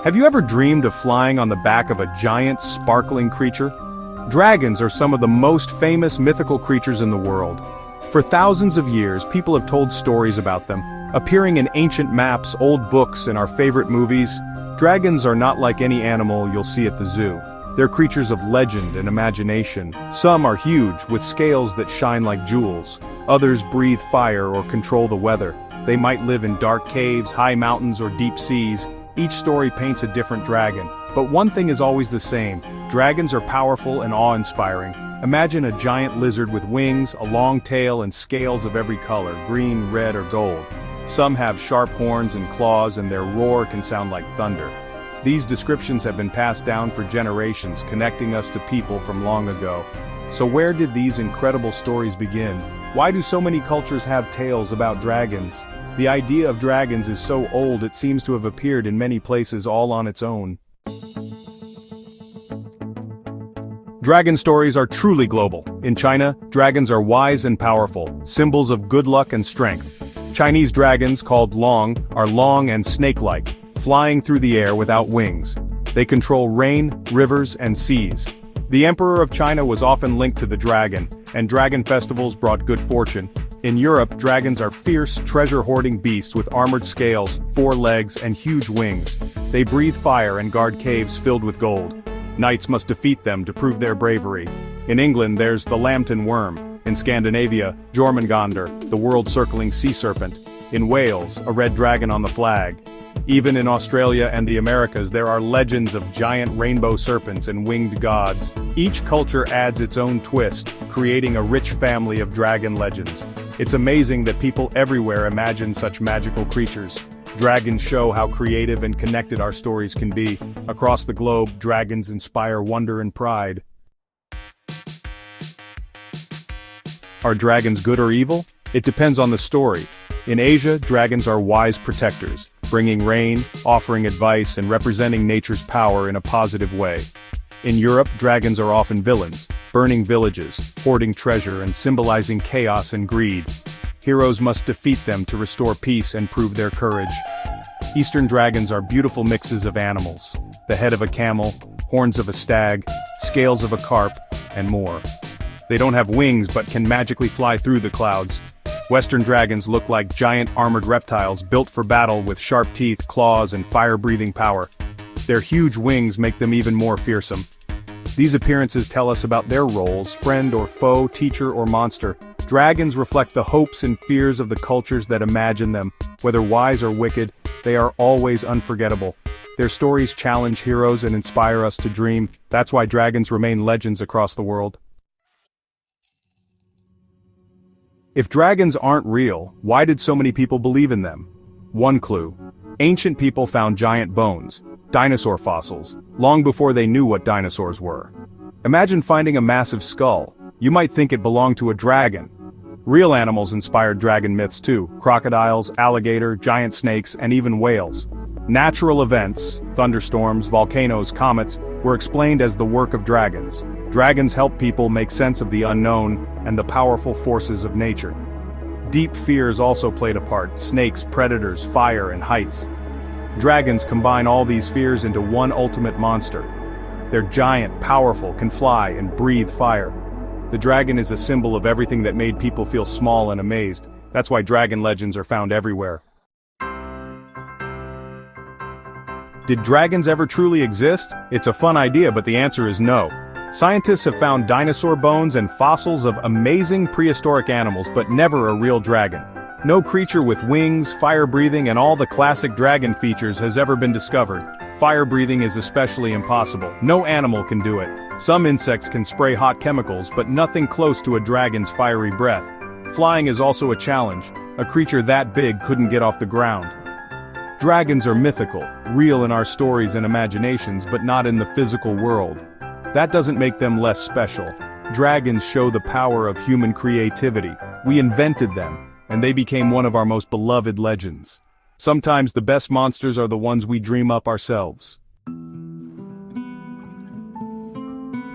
Have you ever dreamed of flying on the back of a giant, sparkling creature? Dragons are some of the most famous mythical creatures in the world. For thousands of years, people have told stories about them, appearing in ancient maps, old books, and our favorite movies. Dragons are not like any animal you'll see at the zoo. They're creatures of legend and imagination. Some are huge, with scales that shine like jewels. Others breathe fire or control the weather. They might live in dark caves, high mountains, or deep seas. Each story paints a different dragon, but one thing is always the same. Dragons are powerful and awe-inspiring. Imagine a giant lizard with wings, a long tail, and scales of every color, green, red, or gold. Some have sharp horns and claws, and their roar can sound like thunder. These descriptions have been passed down for generations, connecting us to people from long ago. So where did these incredible stories begin? Why do so many cultures have tales about dragons? The idea of dragons is so old it seems to have appeared in many places all on its own. Dragon stories are truly global. In China, dragons are wise and powerful, symbols of good luck and strength. Chinese dragons, called long, are long and snake-like, flying through the air without wings. They control rain, rivers, and seas. The Emperor of China was often linked to the dragon, and dragon festivals brought good fortune. In Europe, dragons are fierce, treasure-hoarding beasts with armored scales, 4 legs, and huge wings. They breathe fire and guard caves filled with gold. Knights must defeat them to prove their bravery. In England, there's the Lambton worm. In Scandinavia, Jormungandr, the world-circling sea serpent. In Wales, a red dragon on the flag. Even in Australia and the Americas, there are legends of giant rainbow serpents and winged gods. Each culture adds its own twist, creating a rich family of dragon legends. It's amazing that people everywhere imagine such magical creatures. Dragons show how creative and connected our stories can be. Across the globe, dragons inspire wonder and pride. Are dragons good or evil? It depends on the story. In Asia, dragons are wise protectors, bringing rain, offering advice, and representing nature's power in a positive way. In Europe, dragons are often villains, burning villages, hoarding treasure, and symbolizing chaos and greed. Heroes must defeat them to restore peace and prove their courage. Eastern dragons are beautiful mixes of animals: the head of a camel, horns of a stag, scales of a carp, and more. They don't have wings but can magically fly through the clouds. Western dragons look like giant armored reptiles built for battle with sharp teeth, claws, and fire-breathing power. Their huge wings make them even more fearsome. These appearances tell us about their roles: friend or foe, teacher or monster. Dragons reflect the hopes and fears of the cultures that imagine them. Whether wise or wicked, they are always unforgettable. Their stories challenge heroes and inspire us to dream. That's why dragons remain legends across the world. If dragons aren't real, why did so many people believe in them? One clue. Ancient people found giant bones, dinosaur fossils, long before they knew what dinosaurs were. Imagine finding a massive skull. You might think it belonged to a dragon. Real animals inspired dragon myths too: crocodiles, alligator, giant snakes, and even whales. Natural events, thunderstorms, volcanoes, comets, were explained as the work of dragons. Dragons help people make sense of the unknown and the powerful forces of nature. Deep fears also played a part: snakes, predators, fire, and heights. Dragons combine all these fears into one ultimate monster. They're giant, powerful, can fly, and breathe fire. The dragon is a symbol of everything that made people feel small and amazed. That's why dragon legends are found everywhere. Did dragons ever truly exist? It's a fun idea, but the answer is no. Scientists have found dinosaur bones and fossils of amazing prehistoric animals, but never a real dragon. No creature with wings, fire-breathing, and all the classic dragon features has ever been discovered. Fire-breathing is especially impossible. No animal can do it. Some insects can spray hot chemicals, but nothing close to a dragon's fiery breath. Flying is also a challenge. A creature that big couldn't get off the ground. Dragons are mythical, real in our stories and imaginations, but not in the physical world. That doesn't make them less special. Dragons show the power of human creativity. We invented them, and they became one of our most beloved legends. Sometimes the best monsters are the ones we dream up ourselves.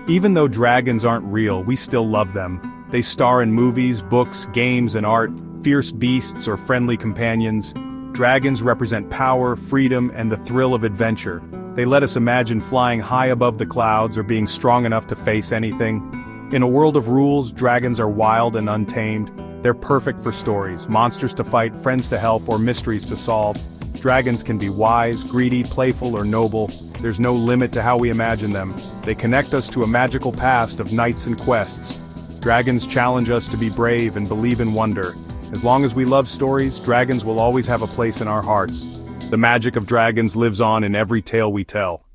Even though dragons aren't real, we still love them. They star in movies, books, games, and art, fierce beasts or friendly companions. Dragons represent power, freedom, and the thrill of adventure. They let us imagine flying high above the clouds or being strong enough to face anything. In a world of rules, dragons are wild and untamed. They're perfect for stories, monsters to fight, friends to help, or mysteries to solve. Dragons can be wise, greedy, playful, or noble. There's no limit to how we imagine them. They connect us to a magical past of knights and quests. Dragons challenge us to be brave and believe in wonder. As long as we love stories, dragons will always have a place in our hearts. The magic of dragons lives on in every tale we tell.